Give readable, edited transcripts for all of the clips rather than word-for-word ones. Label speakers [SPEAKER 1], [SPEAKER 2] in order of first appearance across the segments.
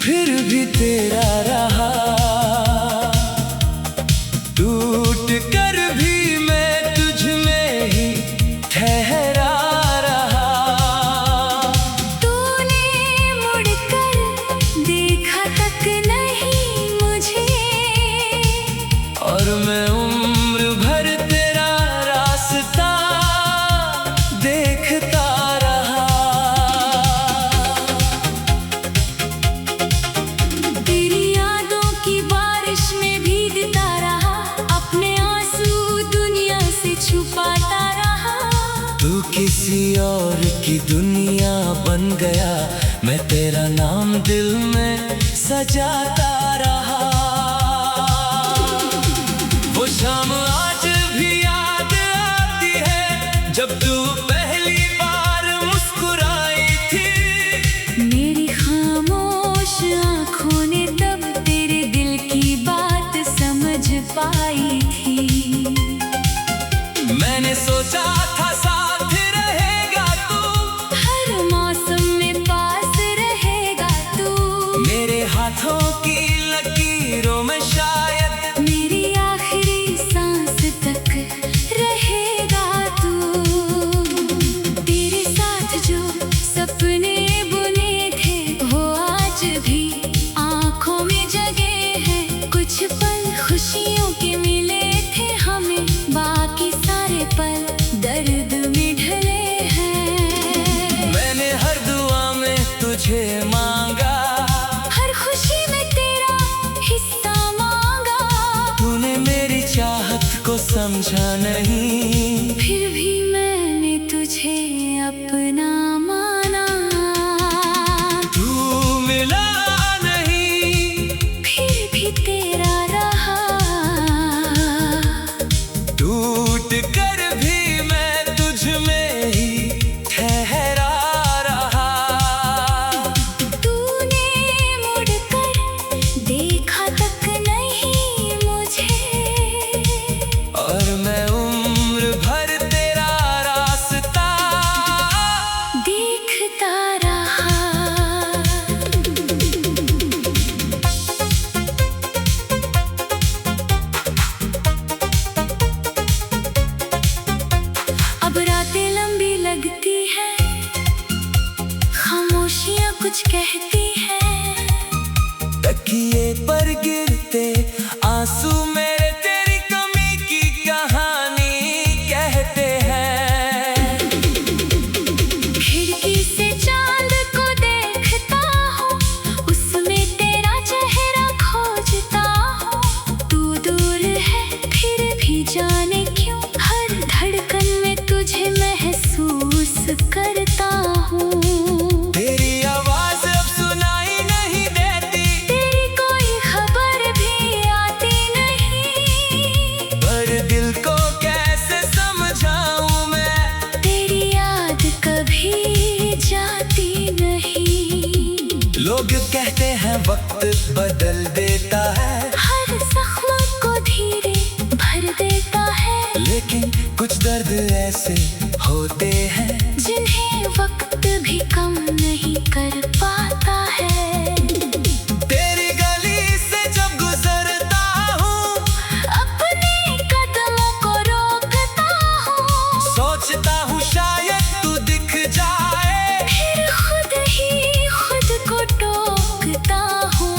[SPEAKER 1] फिर भी तेरा रहा। टूट कर भी मैं तुझ में ही ठहरा रहा।
[SPEAKER 2] तूने मुड़कर देखा तक नहीं मुझे,
[SPEAKER 1] और मैं उम्र भर तेरा रास्ता देखता रहा।
[SPEAKER 2] तेरी यादों की बारिश में भीगता रहा, अपने आंसू दुनिया से छुपाता रहा।
[SPEAKER 1] तू किसी और की दुनिया बन गया, मैं तेरा नाम दिल में सजाता रहा। वो शाम आज भी याद आती है जब तू पहली बार मुस्कुराई थी।
[SPEAKER 2] मेरी खामोश आंखों ने तब तेरे दिल की बात समझ पाई थी।
[SPEAKER 1] मैंने सोचा था साथ रहेगा तू,
[SPEAKER 2] हर मौसम में पास रहेगा तू।
[SPEAKER 1] मेरे हाथों की लकीरों में शायद
[SPEAKER 2] मेरी आखिरी सांस तक रहेगा तू। तेरे साथ जो सपने बुने थे वो आज भी आंखों में जगे हैं। कुछ पल खुशियों के मिले थे हमें, बाकी सारे पल दर्द में ढले हैं।
[SPEAKER 1] मैंने हर दुआ में तुझे मांगा,
[SPEAKER 2] हर खुशी में तेरा हिस्सा मांगा।
[SPEAKER 1] तूने मेरी चाहत को समझा नहीं,
[SPEAKER 2] फिर भी मैंने तुझे अपना माना।
[SPEAKER 1] तू मिला नहीं,
[SPEAKER 2] फिर भी तेरा रहा।
[SPEAKER 1] टूट कर भी मैं तुझ में ही ठहरा रहा।
[SPEAKER 2] तूने मुड़कर देखा तक नहीं मुझे,
[SPEAKER 1] और मैं उम्र भर तेरा रास्ता
[SPEAKER 2] देखता रहा। अब रातें लंबी लगती हैं, खामोशियां कुछ कहती हैं।
[SPEAKER 1] तकिए पर गिरते आंसू मेरे तेरी कमी की कहानी कहते हैं।
[SPEAKER 2] खिड़की से चांद को देखता हूँ, उसमें तेरा चेहरा खोजता हूँ। तू दूर है फिर भी जाने क्यों, हर धड़कन में तुझे महसूस करता हूँ।
[SPEAKER 1] तेरी आवाज अब सुनाई नहीं देती,
[SPEAKER 2] तेरी कोई खबर भी आती नहीं,
[SPEAKER 1] पर दिल को कैसे समझाऊं मैं,
[SPEAKER 2] तेरी याद कभी जाती नहीं।
[SPEAKER 1] लोग कहते हैं वक्त बदल देता है,
[SPEAKER 2] हर जख्म को धीरे भर देता है,
[SPEAKER 1] लेकिन कुछ दर्द ऐसे होते हैं
[SPEAKER 2] जिन्हें वक्त भी कम नहीं कर पाता है।
[SPEAKER 1] तेरी गली से जब गुजरता हूँ,
[SPEAKER 2] अपने कदमों को रोकता हूँ,
[SPEAKER 1] सोचता हूँ शायद तू दिख जाए,
[SPEAKER 2] फिर खुद ही खुद को टोकता हूँ।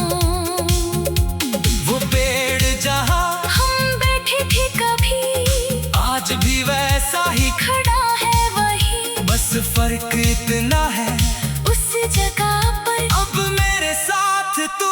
[SPEAKER 1] वो पेड़ जहाँ
[SPEAKER 2] हम बैठे थे कभी,
[SPEAKER 1] आज भी वैसा ही
[SPEAKER 2] खड़ा है वही,
[SPEAKER 1] बस फर्क इतना है
[SPEAKER 2] उस जगह पर
[SPEAKER 1] अब मेरे साथ तू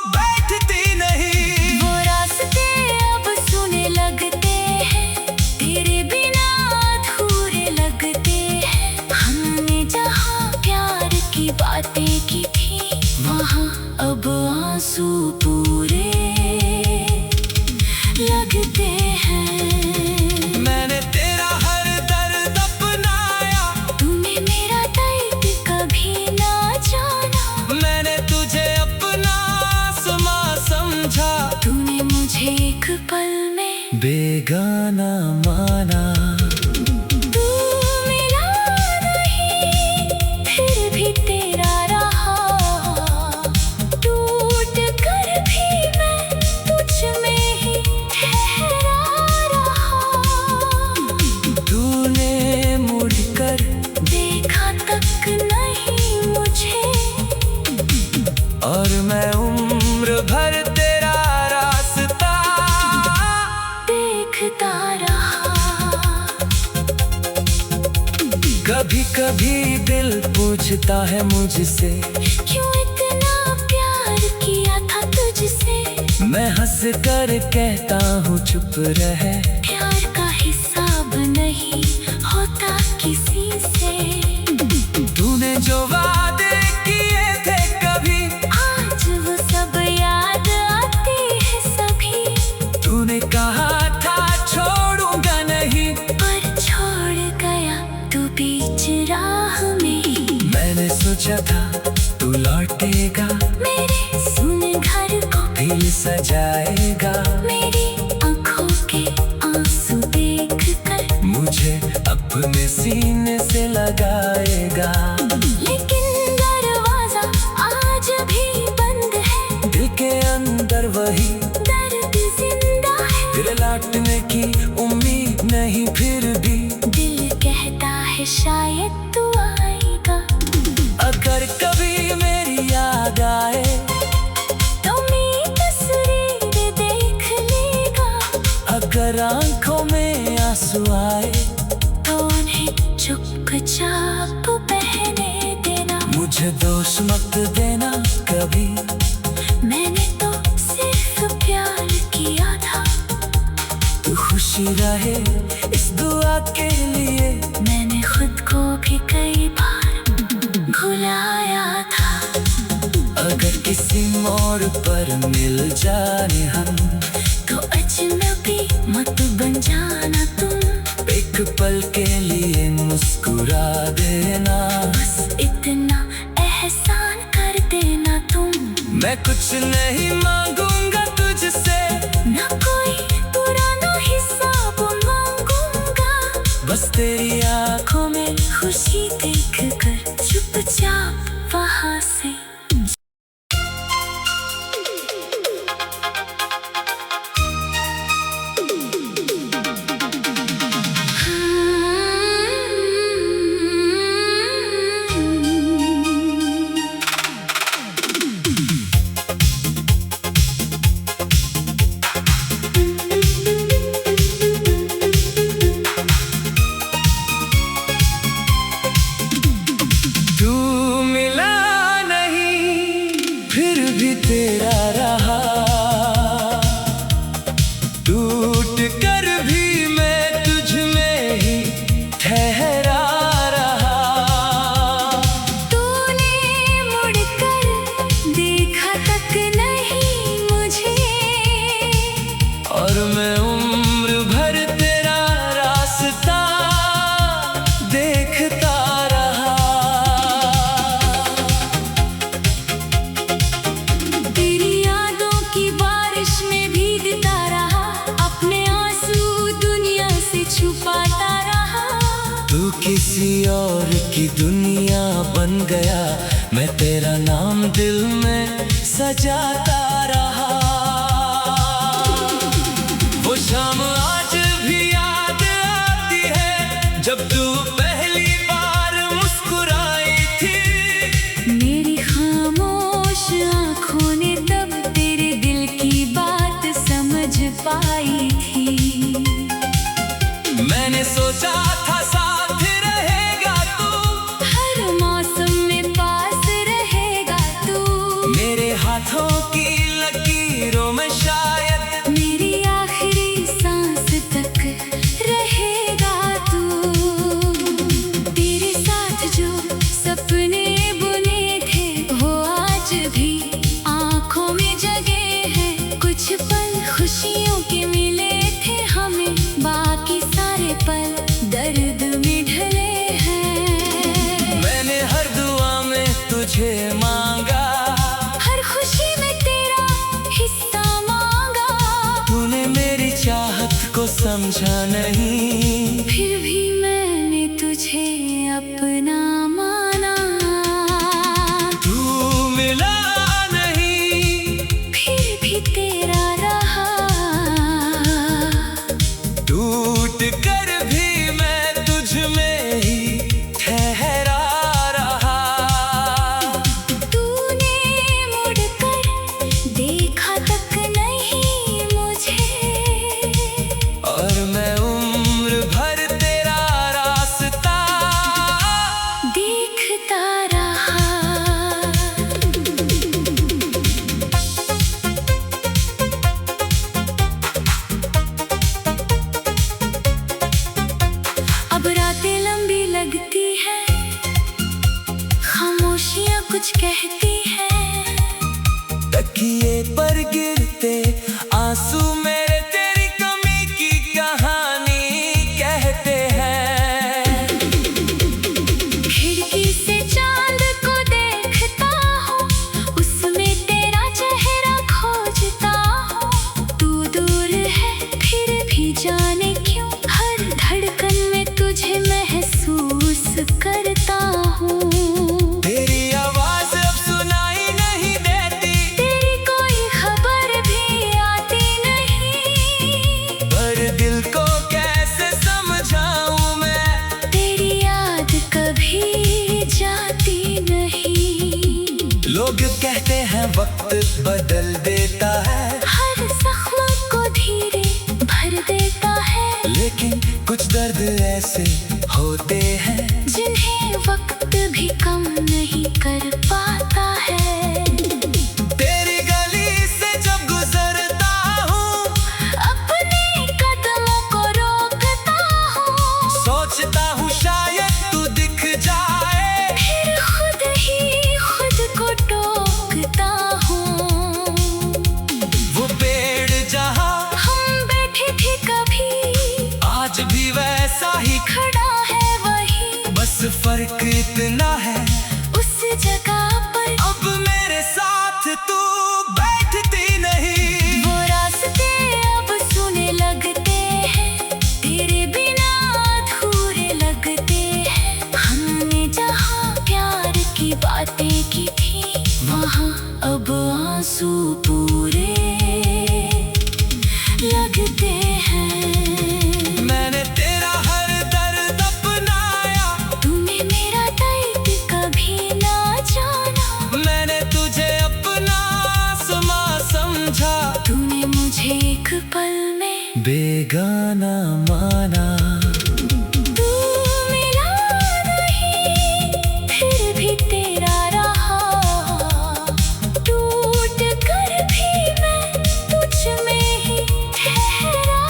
[SPEAKER 1] बैठती नहीं।
[SPEAKER 2] वो रास्ते अब सुने लगते हैं, तेरे बिना अधूरे लगते हैं। हमने जहाँ प्यार की बातें की थी, वहाँ अब आंसू पूरे लगते हैं।
[SPEAKER 1] मैंने तेरा हर दर्द अपनाया,
[SPEAKER 2] तूने मेरा दर्द कभी ना जाना।
[SPEAKER 1] मैंने तुझे अपना समा समझा,
[SPEAKER 2] तूने मुझे एक पल में
[SPEAKER 1] बेगाना माना।
[SPEAKER 2] तू मिला नहीं, फिर भी तेरा रहा। तू
[SPEAKER 1] और मैं उम्र भर तेरा रास्ता
[SPEAKER 2] देखता रहा।
[SPEAKER 1] कभी कभी दिल पूछता है मुझसे,
[SPEAKER 2] क्यों इतना प्यार किया था तुझसे।
[SPEAKER 1] मैं हंस कर कहता हूँ चुप रहे,
[SPEAKER 2] प्यार का हिसाब नहीं होता किसी से।
[SPEAKER 1] तूने जो वादे किए थे कभी,
[SPEAKER 2] आज वो सब याद आते हैं सभी।
[SPEAKER 1] तूने कहा था छोड़ूंगा नहीं,
[SPEAKER 2] पर छोड़ गया तू बीच राह में।
[SPEAKER 1] मैंने सोचा था तू लौटेगा,
[SPEAKER 2] मेरे सुन घर को
[SPEAKER 1] दिल सजाएगा,
[SPEAKER 2] मेरी आंखों के आंसू देख कर
[SPEAKER 1] मुझे अपने सीने से लगाएगा।
[SPEAKER 2] लेकिन दरवाजा आज भी बंद है,
[SPEAKER 1] दिल के अंदर वही
[SPEAKER 2] दर्द जिंदा है।
[SPEAKER 1] तेरे लौटने की उम्मीद नहीं, फिर भी
[SPEAKER 2] दिल कहता है शायद तू आएगा।
[SPEAKER 1] अगर कभी मेरी याद आए
[SPEAKER 2] तो मेरी तस्वीर देख लेगा।
[SPEAKER 1] अगर आंखों में आंसू आए
[SPEAKER 2] तो उन्हें चुपचाप बहने देना।
[SPEAKER 1] मुझे दोष मत देना कभी,
[SPEAKER 2] मैंने तो सिर्फ प्यार किया था।
[SPEAKER 1] तू खुशी रहे इस दुआ के लिए।
[SPEAKER 2] मैंने खुद को भी कई बार भुलाया था।
[SPEAKER 1] अगर किसी मोड़ पर मिल जाए हम,
[SPEAKER 2] तो अजनबी मत बन जाना तुम।
[SPEAKER 1] एक पल के लिए मुस्कुरा देना,
[SPEAKER 2] बस इतना एहसान कर देना तुम।
[SPEAKER 1] मैं कुछ नहीं मांगूंगा तुझसे,
[SPEAKER 2] ना कोई पुराना हिसाब मांगूंगा।
[SPEAKER 1] बस तेरी
[SPEAKER 2] आंखों में खुशी देख कर चुपचाप वहां से
[SPEAKER 1] तू मिला नहीं, फिर भी तेरा रहा। टूट कर भी मैं तुझ में ही ठहरा रहा।
[SPEAKER 2] तूने मुड़कर देखा तक नहीं मुझे।
[SPEAKER 1] और मैं उम्र भर तेरा रास्ता देखता रहा।
[SPEAKER 2] तेरी यादों की बारिश में भीगता रहा। अपने आंसू दुनिया से छुपाता रहा।
[SPEAKER 1] तू किसी और की दुनिया बन गया, मैं तेरा नाम दिल में सजाता रहा। वो शाम आज भी याद आती है, जब तू पहली बार मुस्कुराई थी।
[SPEAKER 2] मेरी खामोश आंखों ने तब तेरे दिल की बात समझ पाई थी।
[SPEAKER 1] मैंने सोचा था साथ रहेगा तू,
[SPEAKER 2] हर मौसम में पास रहेगा तू।
[SPEAKER 1] मेरे हाथों की लकीरों में शायद
[SPEAKER 2] मेरी आखिरी सांस तक रहेगा तू। तेरे साथ जो सपने बुने थे, वो आज भी आंखों में जगे हैं। कुछ पल खुशियों के मिले थे हमें, बाकी सारे पल दर्द में ढले हैं।
[SPEAKER 1] मैंने हर दुआ में तुझे मांगा,
[SPEAKER 2] हर खुशी में तेरा हिस्सा मांगा।
[SPEAKER 1] तूने मेरी चाहत को समझा नहीं,
[SPEAKER 2] फिर भी मैंने तुझे अपना माना।
[SPEAKER 1] तू मिला नहीं,
[SPEAKER 2] फिर भी तेरा रहा।
[SPEAKER 1] टूट कर भी मैं तुझ में ही ठहरा रहा।
[SPEAKER 2] तूने मुड़
[SPEAKER 1] तकिए पर गिरते आंसू मेरे तेरी कमी की कहानी कहते हैं।
[SPEAKER 2] खिड़की से चांद को देखता हूँ, उसमें तेरा चेहरा खोजता हूँ। तू दूर है फिर भी जाने क्यों, हर धड़कन में तुझे महसूस करता हूँ।
[SPEAKER 1] तेरी आवाज अब सुनाई नहीं देती,
[SPEAKER 2] तेरी कोई खबर भी आती नहीं,
[SPEAKER 1] पर दिल को कैसे समझाऊं मैं,
[SPEAKER 2] तेरी याद कभी जाती नहीं।
[SPEAKER 1] लोग कहते हैं वक्त बदल देता है,
[SPEAKER 2] हर जख्म को धीरे भर देता है,
[SPEAKER 1] लेकिन कुछ दर्द ऐसे होते हैं
[SPEAKER 2] जिन्हें वक्त भी कम नहीं कर पाता है।
[SPEAKER 1] तेरी गली से जब गुजरता हूँ,
[SPEAKER 2] अपने कदमों को रोकता हूँ,
[SPEAKER 1] सोचता हूँ शायद तू दिख जाए,
[SPEAKER 2] फिर खुद ही खुद को टोकता हूँ।
[SPEAKER 1] वो पेड़ जहाँ
[SPEAKER 2] हम बैठे थे कभी,
[SPEAKER 1] आज भी वैसा ही
[SPEAKER 2] खड़ा है वही,
[SPEAKER 1] बस फर्क इतना है
[SPEAKER 2] उस जगह पर
[SPEAKER 1] अब मेरे साथ तू बैठती नहीं।
[SPEAKER 2] वो रास्ते अब सुने लगते हैं, तेरे बिना अधूरे लगते हैं। हमने जहाँ प्यार की बातें की थी, वहाँ अब आंसू पूरे लगते हैं।
[SPEAKER 1] मैंने तेरा हर दर्द अपनाया,
[SPEAKER 2] तूने मेरा दर्द कभी ना जाना,
[SPEAKER 1] मैंने तुझे अपना समा समझा,
[SPEAKER 2] तूने मुझे एक पल में
[SPEAKER 1] बेगाना माना।
[SPEAKER 2] तू मेरा नहीं फिर भी तेरा रहा, टूट कर भी मैं तुझ में ही ठहरा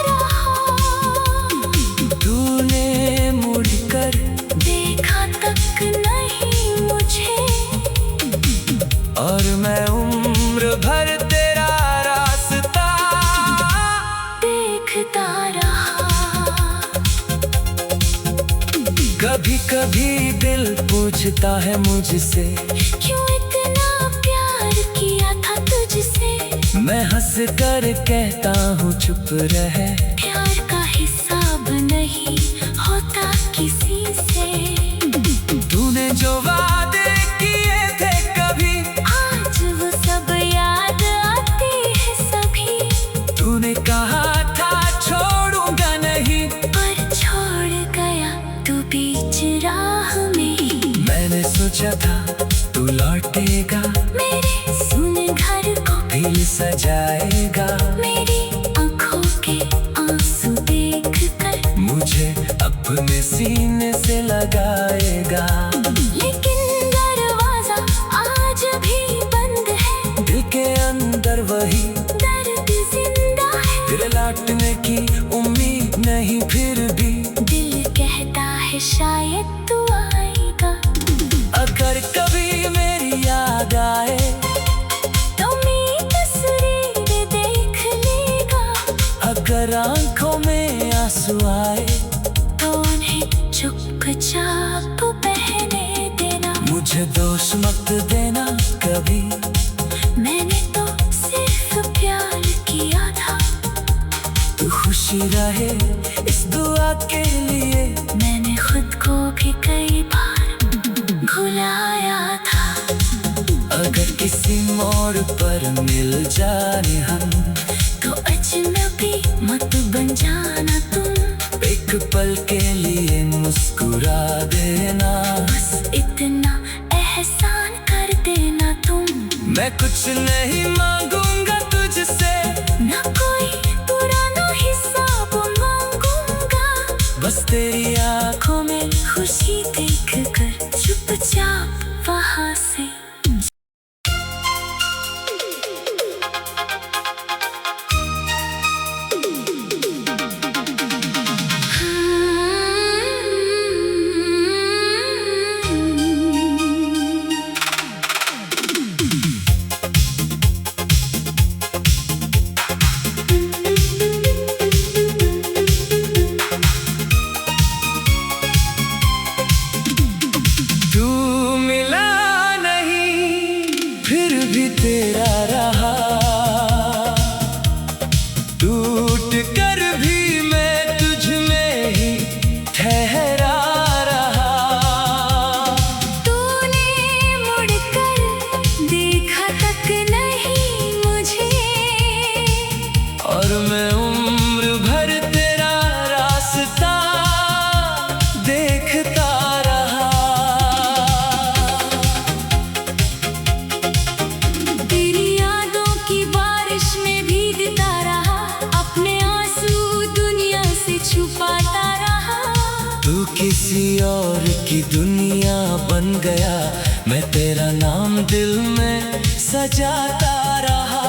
[SPEAKER 2] रहा।
[SPEAKER 1] तूने मुड़कर
[SPEAKER 2] देखा तक नहीं मुझे,
[SPEAKER 1] और मैं उम्र भर तेरा रास्ता
[SPEAKER 2] देखता रहा।
[SPEAKER 1] कभी कभी दिल पूछता है मुझसे,
[SPEAKER 2] क्यों इतना प्यार किया था तुझसे,
[SPEAKER 1] मैं हंस कर कहता हूँ चुप रहे,
[SPEAKER 2] प्यार का हिसाब नहीं होता किसी से।
[SPEAKER 1] तूने जो वादे किए थे कभी,
[SPEAKER 2] आज वो सब याद आते हैं सभी,
[SPEAKER 1] तूने कहा था छोड़ूंगा नहीं,
[SPEAKER 2] पर छोड़ गया तू बीच राह में ही।
[SPEAKER 1] मैंने सोचा था तू लौटेगा,
[SPEAKER 2] मेरे सुन घर को
[SPEAKER 1] दिल सजाएगा,
[SPEAKER 2] मेरी आंखों के आंसू देख कर
[SPEAKER 1] मुझे अपने सीने से लगाएगा।
[SPEAKER 2] लेकिन दरवाजा आज भी बंद है,
[SPEAKER 1] दिल के अंदर वही
[SPEAKER 2] दर्द जिंदा है।
[SPEAKER 1] तेरे लौटने की उम्मीद नहीं, फिर भी
[SPEAKER 2] दिल कहता है शायद तू आएगा,
[SPEAKER 1] अगर कभी मेरी याद आए
[SPEAKER 2] तो मेरी तस्वीर देख लेगा।
[SPEAKER 1] अगर आंखों में आंसू आए
[SPEAKER 2] तो उन्हें चुपचाप बहने देना।
[SPEAKER 1] मुझे दोष मत देना कभी,
[SPEAKER 2] मैंने तो सिर्फ प्यार किया था,
[SPEAKER 1] तू खुशी रहे इस दुआ के लिए,
[SPEAKER 2] मैंने खुद को भी कई बार भुलाया था।
[SPEAKER 1] अगर किसी मोड़ पर मिल जाने हम,
[SPEAKER 2] तो अजनबी मत बन जाना तुम,
[SPEAKER 1] एक पल के लिए मुस्कुरा देना,
[SPEAKER 2] बस इतना एहसान कर देना तुम।
[SPEAKER 1] मैं कुछ नहीं मांगूंगा तुझसे,
[SPEAKER 2] ना कोई पुराना हिसाब मांगूंगा,
[SPEAKER 1] बस तेरी
[SPEAKER 2] आंखों में खुशी देख कर चुपचाप वहाँ से
[SPEAKER 1] भी तेरा रहा, टूट कर भी मैं तुझ में ही ठहरा रहा।
[SPEAKER 2] तूने मुड़कर देखा तक नहीं मुझे,
[SPEAKER 1] और मैं उम्र भर तेरा रास्ता देखता रहा।
[SPEAKER 2] तेरी यादों की बारिश में भीगता रहा, अपने आंसू दुनिया से छुपाता रहा।
[SPEAKER 1] तू किसी और की दुनिया बन गया, मैं तेरा नाम दिल में सजाता रहा।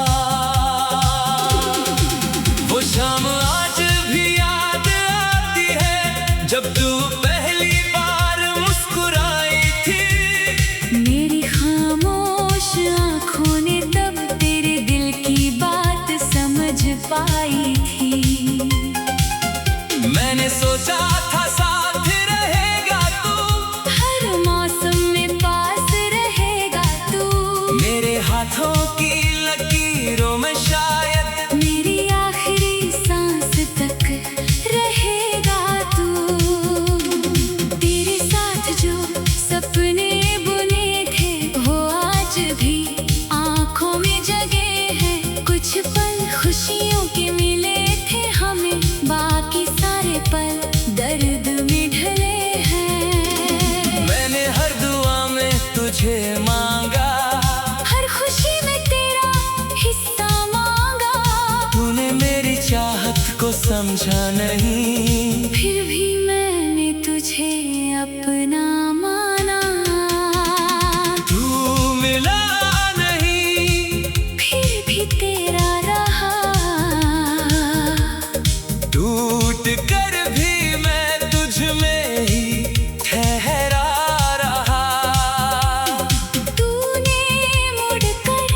[SPEAKER 1] वो शाम आज भी याद आती है जब तू पहली बार मुस्कुराई थी।
[SPEAKER 2] मेरी खामोश आंखों ने तब तेरे दिल की बात समझ पाई थी।
[SPEAKER 1] मैंने सोचा था साथ रहेगा तू,
[SPEAKER 2] हर मौसम में पास रहेगा तू।
[SPEAKER 1] मेरे हाथों की लकीरों में शायद
[SPEAKER 2] मेरी आखिरी सांस तक रहेगा तू। तेरे साथ जो सपने बुने थे वो आज भी आंखों में जगे हैं। कुछ पल खुशियों के मिले थे हमें, बाकी सारे पल दर्द में ढले हैं।
[SPEAKER 1] मैंने हर दुआ में तुझे मांगा,
[SPEAKER 2] हर खुशी में तेरा हिस्सा मांगा।
[SPEAKER 1] तूने मेरी चाहत को समझा नहीं,
[SPEAKER 2] फिर भी मैंने तुझे अपना माना।
[SPEAKER 1] तू मिला नहीं,
[SPEAKER 2] फिर भी तेरा रहा,
[SPEAKER 1] टूट कर भी मैं तुझ में ही ठहरा रहा।
[SPEAKER 2] तूने मुड़कर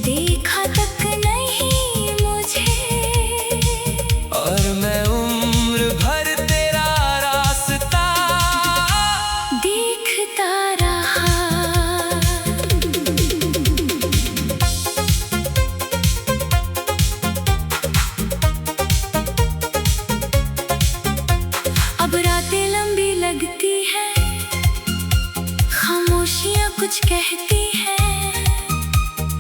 [SPEAKER 2] देखा तक नहीं मुझे,
[SPEAKER 1] और मैं उम्र भर तेरा रास्ता
[SPEAKER 2] देखता रहा। अब रातें लंबी लगती हैं, खामोशियां कुछ कहती हैं।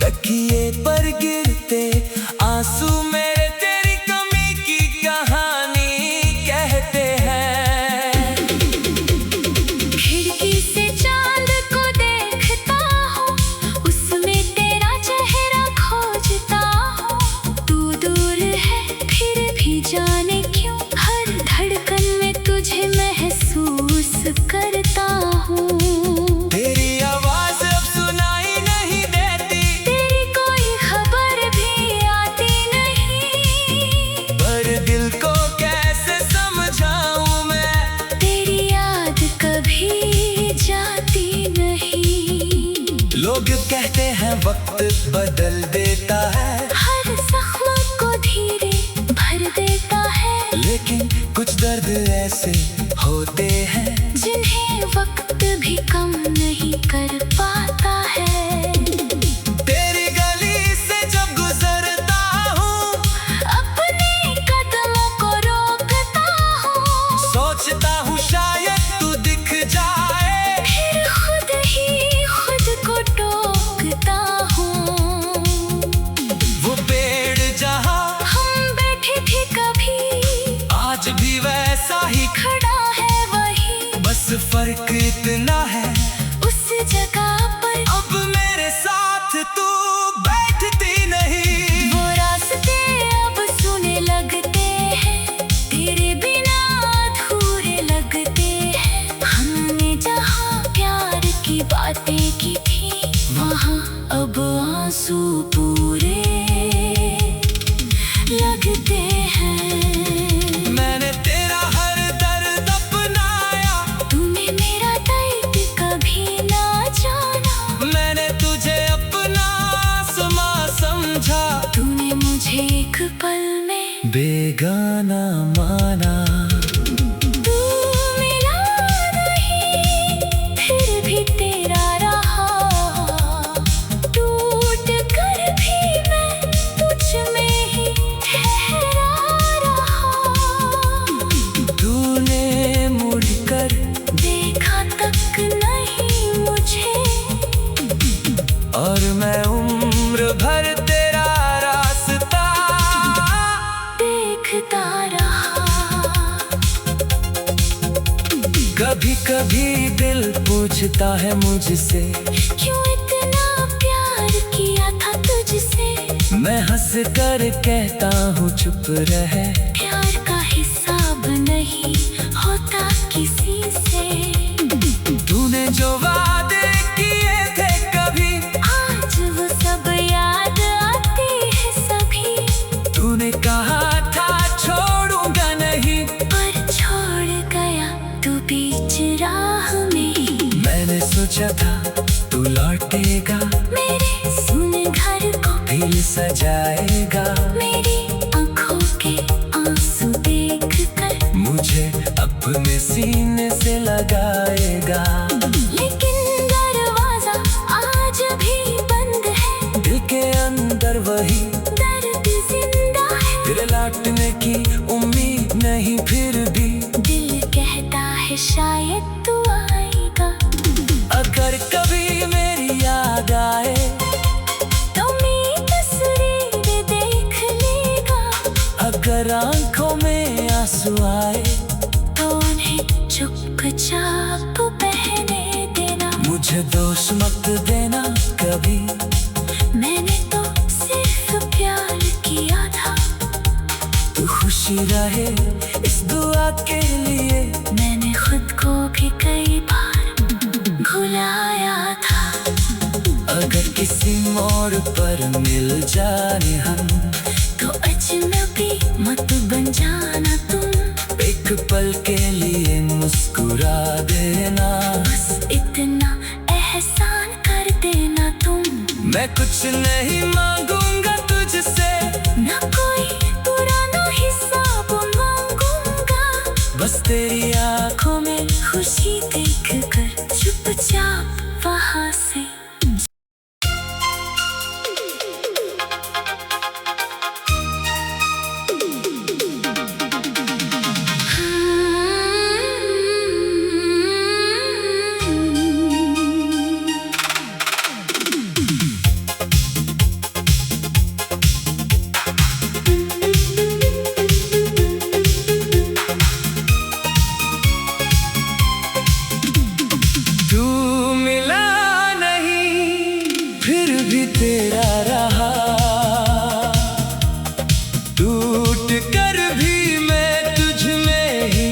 [SPEAKER 1] तकिए पर गिरते आंसू मेरे तेरी कमी की कहानी कहते हैं।
[SPEAKER 2] खिड़की से चांद को देखता हूँ, उसमें तेरा चेहरा खोजता हूँ। तू दूर है फिर भी जाने क्यों, हर धड़कन में तुझे महसूस करता हूँ।
[SPEAKER 1] तेरी आवाज अब सुनाई नहीं देती,
[SPEAKER 2] तेरी कोई खबर भी आती नहीं,
[SPEAKER 1] पर दिल को कैसे समझाऊं मैं,
[SPEAKER 2] तेरी याद कभी जाती नहीं।
[SPEAKER 1] लोग कहते हैं वक्त बदल देता है,
[SPEAKER 2] हर जख्म को धीरे भर देता है,
[SPEAKER 1] लेकिन कुछ दर्द ऐसे होते हैं
[SPEAKER 2] जिन्हें वक्त भी कम नहीं कर पाता है।
[SPEAKER 1] तेरी गली से जब गुजरता हूँ,
[SPEAKER 2] अपने कदमों को रोकता हूँ,
[SPEAKER 1] सोचता हूँ शायद तू दिख जाए,
[SPEAKER 2] फिर खुद ही खुद को टोकता हूँ।
[SPEAKER 1] वो पेड़ जहाँ
[SPEAKER 2] हम बैठे थे कभी,
[SPEAKER 1] आज भी वैसा ही
[SPEAKER 2] खड़ा है वही,
[SPEAKER 1] बस फर्क इतना है
[SPEAKER 2] उस जगह पर
[SPEAKER 1] अब मेरे साथ तू बैठती नहीं।
[SPEAKER 2] वो रास्ते अब सुने लगते हैं, तेरे बिना अधूरे लगते हैं। हमने जहाँ प्यार की बातें की थी, वहाँ अब आंसू पूरे लगते हैं।
[SPEAKER 1] मैंने तेरा हर दर्द अपनाया,
[SPEAKER 2] तूने मेरा दर्द कभी ना जाना,
[SPEAKER 1] मैंने तुझे अपना समा समझा,
[SPEAKER 2] तूने मुझे एक पल में
[SPEAKER 1] बेगाना माना।
[SPEAKER 2] तू मिला नहीं, फिर भी तेरा रहा, टूट
[SPEAKER 1] कभी दिल पूछता है मुझसे,
[SPEAKER 2] क्यों इतना प्यार किया था तुझसे।
[SPEAKER 1] मैं हंस कर कहता हूँ चुप रहे,
[SPEAKER 2] प्यार का हिसाब नहीं होता किसी से।
[SPEAKER 1] तूने जो वादे किए थे कभी,
[SPEAKER 2] आज वो सब याद आते हैं सभी।
[SPEAKER 1] तूने कहा था छोड़ूंगा नहीं,
[SPEAKER 2] पर छोड़ गया तू बीच राह में।
[SPEAKER 1] मैंने सोचा था तू लौटेगा,
[SPEAKER 2] मेरे सुन घर को
[SPEAKER 1] दिल सजाएगा,
[SPEAKER 2] मेरी आंखों के आंसू देख कर
[SPEAKER 1] मुझे अपने सीने से लगाएगा।
[SPEAKER 2] लेकिन दरवाजा आज भी बंद है,
[SPEAKER 1] दिल के अंदर वही
[SPEAKER 2] दर्द जिंदा है।
[SPEAKER 1] तेरे लौटने की उम्मीद नहीं, फिर भी
[SPEAKER 2] दिल कहता है शायद तू आएगा।
[SPEAKER 1] अगर कभी मेरी याद आए
[SPEAKER 2] तो मेरी तस्वीर देख लेगा।
[SPEAKER 1] अगर आंखों में आंसू आए
[SPEAKER 2] तो उन्हें चुपचाप बहने देना।
[SPEAKER 1] मुझे दोष मत देना कभी,
[SPEAKER 2] मैंने तो सिर्फ प्यार किया था।
[SPEAKER 1] तू खुशी रहे इस दुआ के लिए।
[SPEAKER 2] मैंने खुद को भी कई बार भुलाया था।
[SPEAKER 1] अगर किसी मोड़ पर मिल जाने हम,
[SPEAKER 2] तो अजनबी मत बन जाना तुम।
[SPEAKER 1] एक पल के लिए मुस्कुरा देना,
[SPEAKER 2] बस इतना एहसान कर देना तुम।
[SPEAKER 1] मैं कुछ नहीं मांगूंगा तुझसे,
[SPEAKER 2] न कोई पुराना हिसाब मांगूंगा।
[SPEAKER 1] बस तेरी
[SPEAKER 2] आंखों में खुशी देख कर चुपचाप वहां से
[SPEAKER 1] तू मिला नहीं फिर भी तेरा रहा, टूट कर भी मैं तुझ में ही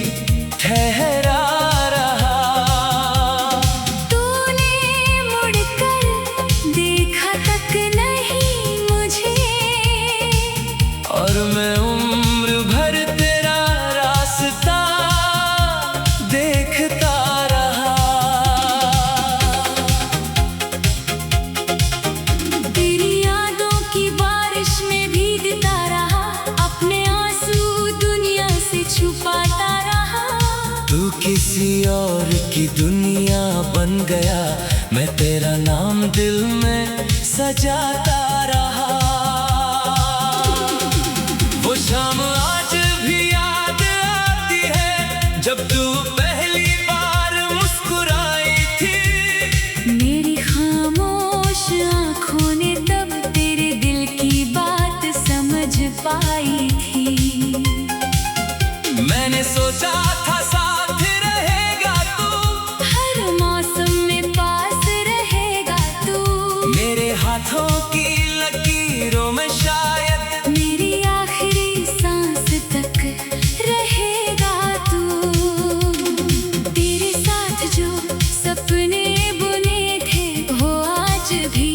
[SPEAKER 1] ठहरा रहा।
[SPEAKER 2] तूने मुड़कर देखा तक नहीं मुझे,
[SPEAKER 1] और मैं उम्र भर तेरा रास्ता देखता रहा।
[SPEAKER 2] तेरी यादों की बारिश में भीगता रहा, अपने आंसू दुनिया से छुपाता रहा।
[SPEAKER 1] तू किसी और की दुनिया बन गया, मैं तेरा नाम दिल में सजाता रहा। वो शाम आज भी याद आती है जब तू पहली बार मुस्कुराई थी।
[SPEAKER 2] मेरी खामोश आंखों ने तब तेरे दिल की बात समझ पाई थी।
[SPEAKER 1] मैंने सोचा था साथ रहेगा तू,
[SPEAKER 2] हर मौसम में पास रहेगा तू।
[SPEAKER 1] मेरे हाथों की लकीरों में शायद
[SPEAKER 2] मेरी आखिरी सांस तक रहेगा तू। तेरे साथ जो सपने बुने थे वो आज भी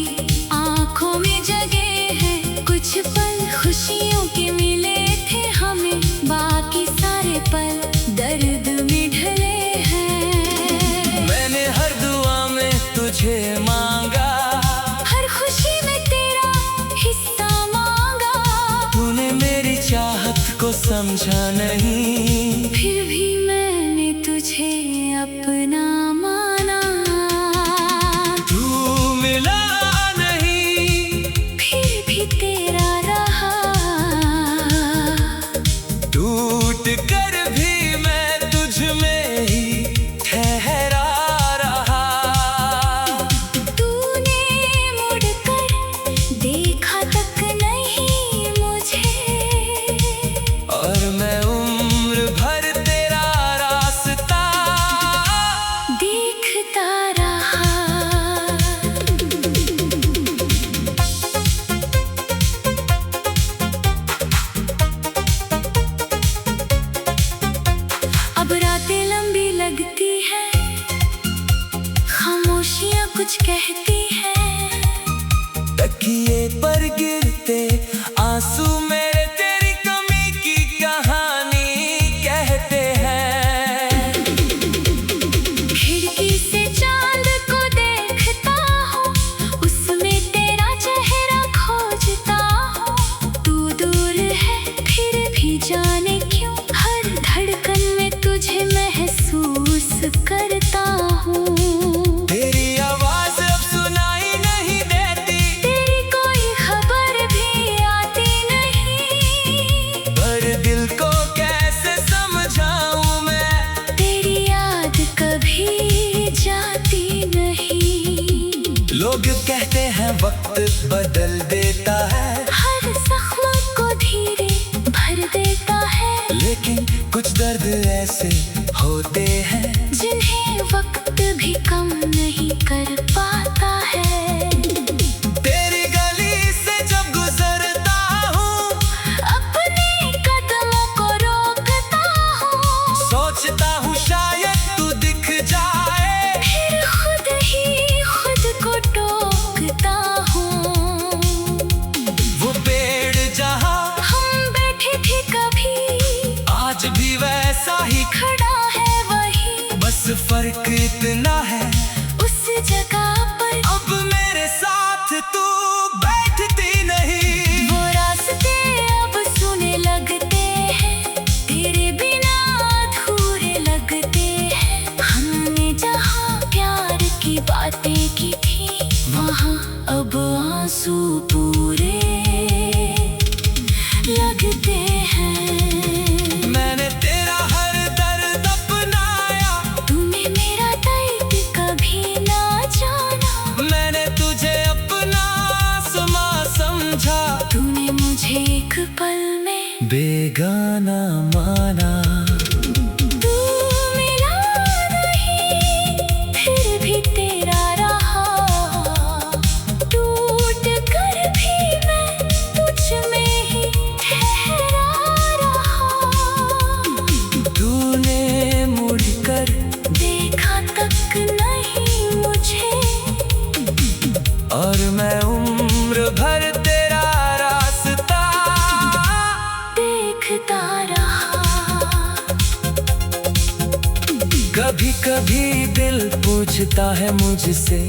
[SPEAKER 2] आंखों में जगे हैं। कुछ पल खुशियों के मिले थे हमें, बाकी सारे पल दर्द में ढले हैं।
[SPEAKER 1] मैंने हर दुआ में तुझे मांगा,
[SPEAKER 2] हर खुशी में तेरा हिस्सा मांगा।
[SPEAKER 1] तूने मेरी चाहत को समझा नहीं,
[SPEAKER 2] फिर भी मैंने तुझे अपना माना।
[SPEAKER 1] तू मिला नहीं
[SPEAKER 2] फिर भी तेरा रहा,
[SPEAKER 1] टूट कर भी मैं तुझ में ही ठहरा रहा।
[SPEAKER 2] तूने मुड़कर देखा तक नहीं मुझे,
[SPEAKER 1] और मैं उम्र तकिए पर गिरते आंसू मेरे तेरी कमी की कहानी कहते हैं।
[SPEAKER 2] खिड़की से चांद को देखता हूँ, उसमें तेरा चेहरा खोजता हूँ। तू दूर है फिर भी जाने क्यों, हर धड़कन में तुझे महसूस करता हूँ।
[SPEAKER 1] तेरी आवाज अब सुनाई नहीं देती,
[SPEAKER 2] तेरी कोई खबर भी आती नहीं,
[SPEAKER 1] पर दिल को कैसे समझाऊं मैं,
[SPEAKER 2] तेरी याद कभी जाती नहीं।
[SPEAKER 1] लोग कहते हैं वक्त बदल देता है,
[SPEAKER 2] हर जख्म को धीरे भर देता है,
[SPEAKER 1] लेकिन कुछ दर्द ऐसे होते हैं
[SPEAKER 2] जिन्हें वक्त भी कम नहीं कर पाता है।
[SPEAKER 1] तेरी गली से जब गुजरता हूँ,
[SPEAKER 2] अपने कदमों को रोकता हूँ,
[SPEAKER 1] सोचता हूँ शायद तू दिख जाए,
[SPEAKER 2] फिर खुद ही खुद को टोकता हूँ।
[SPEAKER 1] वो पेड़ जहाँ
[SPEAKER 2] हम बैठे थे कभी,
[SPEAKER 1] आज भी वैसा ही
[SPEAKER 2] खड़ा है वही,
[SPEAKER 1] बस फर्क इतना है
[SPEAKER 2] उस जगह पर
[SPEAKER 1] अब मेरे साथ तू बैठती नहीं।
[SPEAKER 2] वो रास्ते अब सुने लगते हैं, तेरे बिना अधूरे लगते हैं। हमने जहाँ प्यार की बातें की थी, वहाँ अब आंसू पूरे लगते हैं।
[SPEAKER 1] मैंने तेरा हर दर्द अपनाया,
[SPEAKER 2] तूने मेरा दर्द कभी ना जाना,
[SPEAKER 1] मैंने तुझे अपना समा समझा,
[SPEAKER 2] तूने मुझे एक पल में
[SPEAKER 1] बेगाना माना।
[SPEAKER 2] तू मिला नहीं फिर भी तेरा रहा, टूट कर भी मैं तुझ में ही ठहरा रहा।
[SPEAKER 1] तूने मुड़कर
[SPEAKER 2] देखा तक नहीं मुझे,
[SPEAKER 1] और मैं उम्र भर तेरा रास्ता
[SPEAKER 2] देखता रहा।
[SPEAKER 1] कभी कभी दिल पूछता है मुझसे,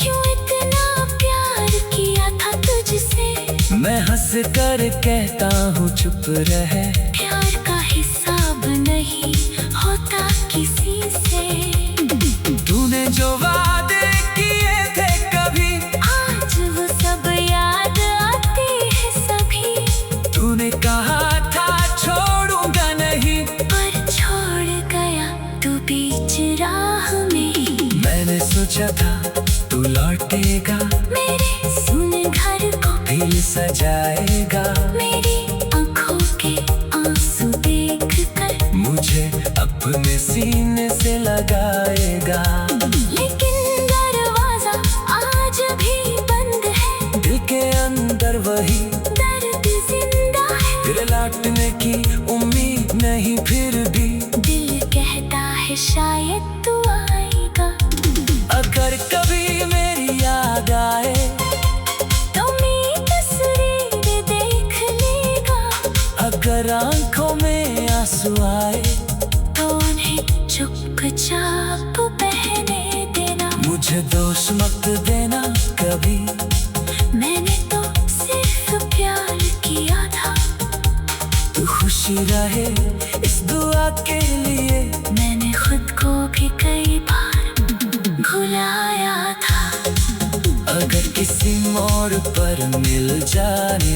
[SPEAKER 2] क्यों इतना प्यार किया था तुझसे,
[SPEAKER 1] मैं हंस कर कहता हूँ चुप रहे,
[SPEAKER 2] प्यार का हिसाब नहीं होता किसी से।
[SPEAKER 1] तूने जो वादे किए थे कभी,
[SPEAKER 2] आज वो सब याद आते हैं सभी,
[SPEAKER 1] तूने कहा था छोड़ूंगा नहीं,
[SPEAKER 2] पर छोड़ गया तू बीच राह में।
[SPEAKER 1] मैंने सोचा था तू लौटेगा,
[SPEAKER 2] मेरे सुन घर को
[SPEAKER 1] दिल सजाएगा,
[SPEAKER 2] मेरी आंखों के आंसू देख कर
[SPEAKER 1] मुझे अपने सीने से लगाएगा।
[SPEAKER 2] लेकिन दरवाजा आज भी बंद है,
[SPEAKER 1] दिल के अंदर वही
[SPEAKER 2] दर्द जिंदा है।
[SPEAKER 1] तेरे लौटने की उम्मीद नहीं, फिर भी
[SPEAKER 2] दिल कहता है शायद तू आएगा।
[SPEAKER 1] अगर कभी मेरी याद आए,
[SPEAKER 2] तो मेरी तस्वीर देख लेगा,
[SPEAKER 1] अगर आंखों में आंसू आए,
[SPEAKER 2] तो उन्हें चुपचाप बहने देना।
[SPEAKER 1] मुझे दोष मत देना कभी,
[SPEAKER 2] मैंने तो सिर्फ प्यार किया था,
[SPEAKER 1] तू खुशी रहे इस दुआ के लिए।
[SPEAKER 2] मैंने खुद को भी कई बार भुलाया था।
[SPEAKER 1] अगर किसी मोड़ पर मिल जाए